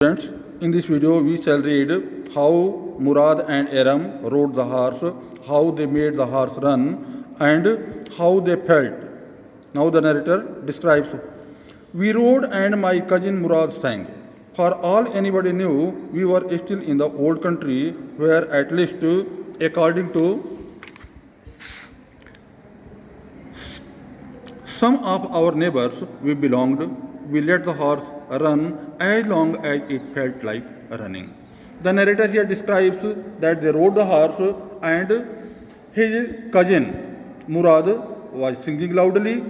Students, in this video we shall read how Murad and Aram rode the horse, how they made the horse run, and how they felt. Now the narrator describes. We rode and my cousin Murad sang. For all anybody knew, we were still in the old country where at least according to some of our neighbors we belonged, we let the horse run as long as it felt like running. The narrator here describes that they rode the horse and his cousin Murad was singing loudly.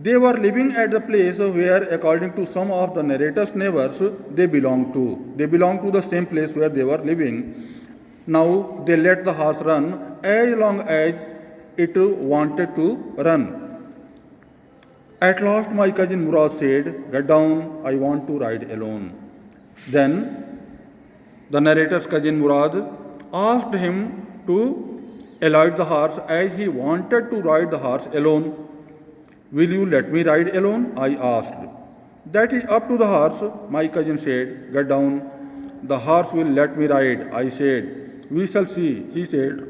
They were living at the place where, according to some of the narrator's neighbors, they belonged to. They belonged to the same place where they were living. Now they let the horse run as long as it wanted to run. At last, my cousin Murad said, "Get down, I want to ride alone." Then the narrator's cousin Murad asked him to alight the horse as he wanted to ride the horse alone. "Will you let me ride alone?" I asked. "That is up to the horse," my cousin said. "Get down." "The horse will let me ride," I said. "We shall see," he said.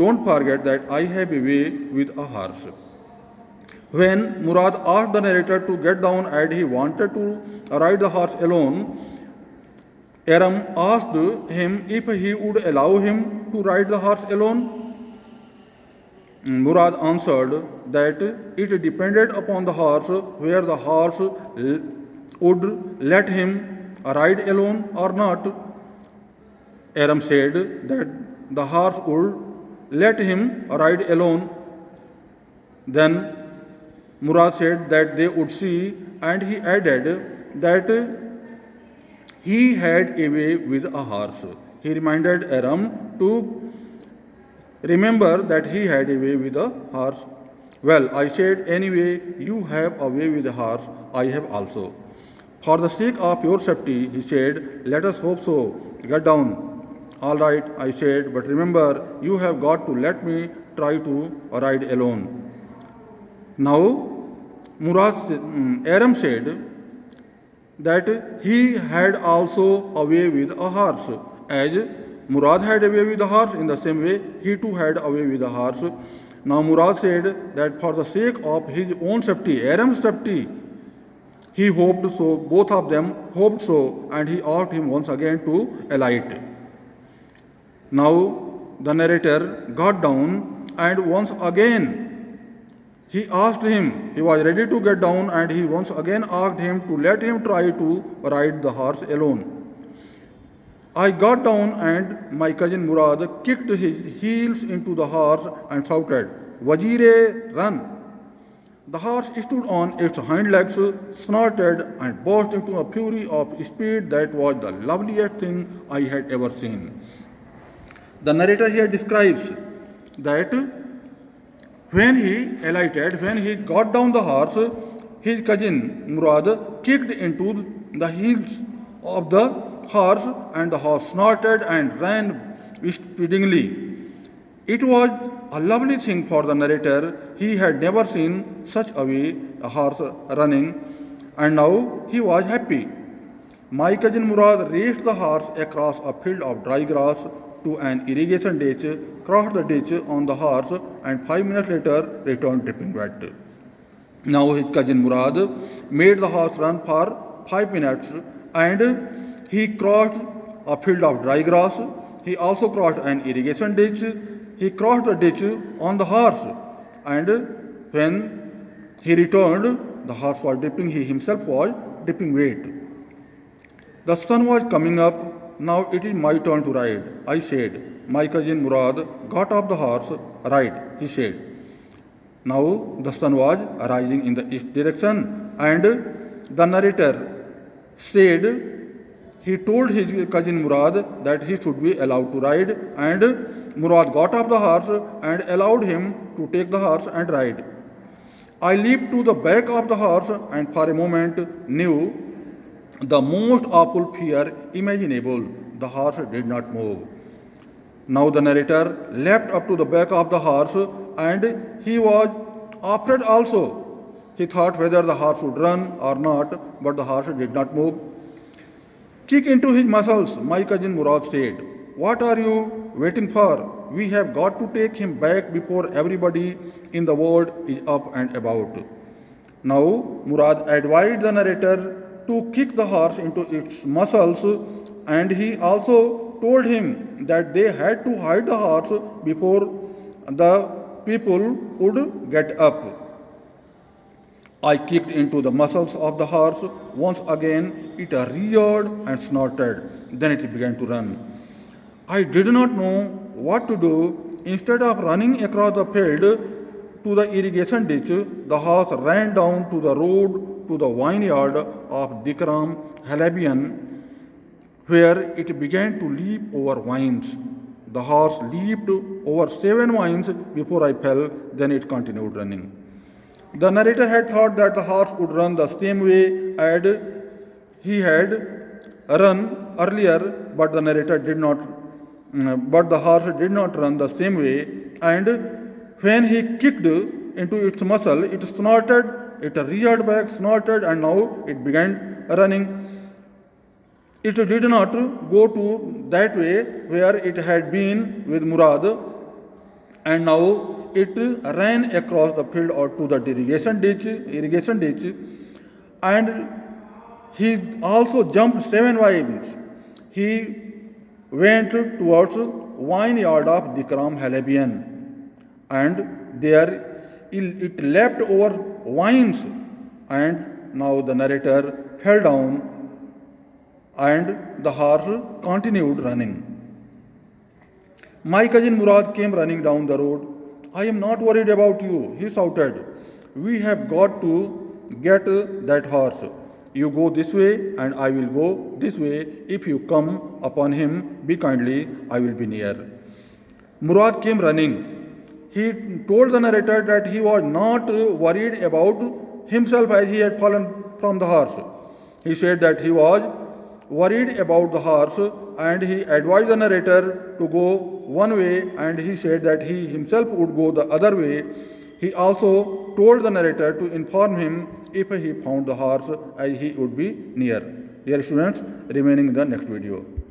"Don't forget that I have a way with a horse." When Murad asked the narrator to get down and he wanted to ride the horse alone, Aram asked him if he would allow him to ride the horse alone. Murad answered that it depended upon the horse whether the horse would let him ride alone or not. Aram said that the horse would let him ride alone. Then Murad said that they would see, and he added that he had a way with a horse. He reminded Aram to remember that he had a way with a horse. "Well," I said, "anyway, you have a way with a horse, I have also." "For the sake of your safety," he said, "let us hope so. Get down." "All right," I said, "but remember, you have got to let me try to ride alone." Now, Aram said that he had also a way with a horse. As Murad had a way with a horse, in the same way, he too had a way with a horse. Now, Murad said that for the sake of his own safety, Aram's safety, he hoped so, both of them hoped so, and he asked him once again to alight. Now, the narrator got down, and once again he asked him, he was ready to get down, and he once again asked him to let him try to ride the horse alone. I got down, and my cousin Murad kicked his heels into the horse and shouted, "Wazire, run!" The horse stood on its hind legs, snorted, and burst into a fury of speed that was the loveliest thing I had ever seen. The narrator here describes that when he alighted, when he got down the horse, his cousin Murad kicked into the heels of the horse, and the horse snorted and ran speedily. It was a lovely thing for the narrator. He had never seen such a horse running, and now he was happy. My cousin Murad raced the horse across a field of dry grass to an irrigation ditch, crossed the ditch on the horse, and 5 minutes later returned dripping wet. Now his cousin Murad made the horse run for 5 minutes, and he crossed a field of dry grass. He also crossed an irrigation ditch. He crossed the ditch on the horse, and when he returned, the horse was dripping. He himself was dripping wet. The sun was coming up. "Now it is my turn to ride," I said. My cousin Murad got off the horse. "Ride," he said. Now the sun was rising in the east direction, and the narrator said he told his cousin Murad that he should be allowed to ride, and Murad got off the horse and allowed him to take the horse and ride. I leaped to the back of the horse and for a moment knew the most awful fear imaginable. The horse did not move. Now the narrator leapt up to the back of the horse, and he was afraid also. He thought whether the horse would run or not, but the horse did not move. Kick into his muscles, my cousin Murad said. What are you waiting for? We have got to take him back before everybody in the world is up and about. Now, Murad advised the narrator to kick the horse into its muscles, and he also told him that they had to hide the horse before the people would get up. I kicked into the muscles of the horse. Once again, it reared and snorted. Then it began to run. I did not know what to do. Instead of running across the field to the irrigation ditch, the horse ran down to the road to the vineyard of Dikram Halabian, where it began to leap over vines. The horse leaped over 7 vines before I fell, then it continued running. The narrator had thought that the horse would run the same way as he had run earlier, but the narrator did not. But the horse did not run the same way, and when he kicked into its muscle, it snorted, it reared back, snorted, and now it began running. It did not go to that way where it had been with Murad, and now it ran across the field or to the irrigation ditch, and he also jumped 7 vines. He went towards vineyard of Dikram Halabian, and there it leapt over vines, and now the narrator fell down, and the horse continued running. My cousin Murad came running down the road. I am not worried about you, he shouted. We have got to get that horse. You go this way, and I will go this way. If you come upon him, be kindly, I will be near. Murad came running. He told the narrator that he was not worried about himself as he had fallen from the horse. He said that he was worried about the horse, and he advised the narrator to go one way, and he said that he himself would go the other way. He also told the narrator to inform him if he found the horse, as he would be near. Dear students, remaining in the next video.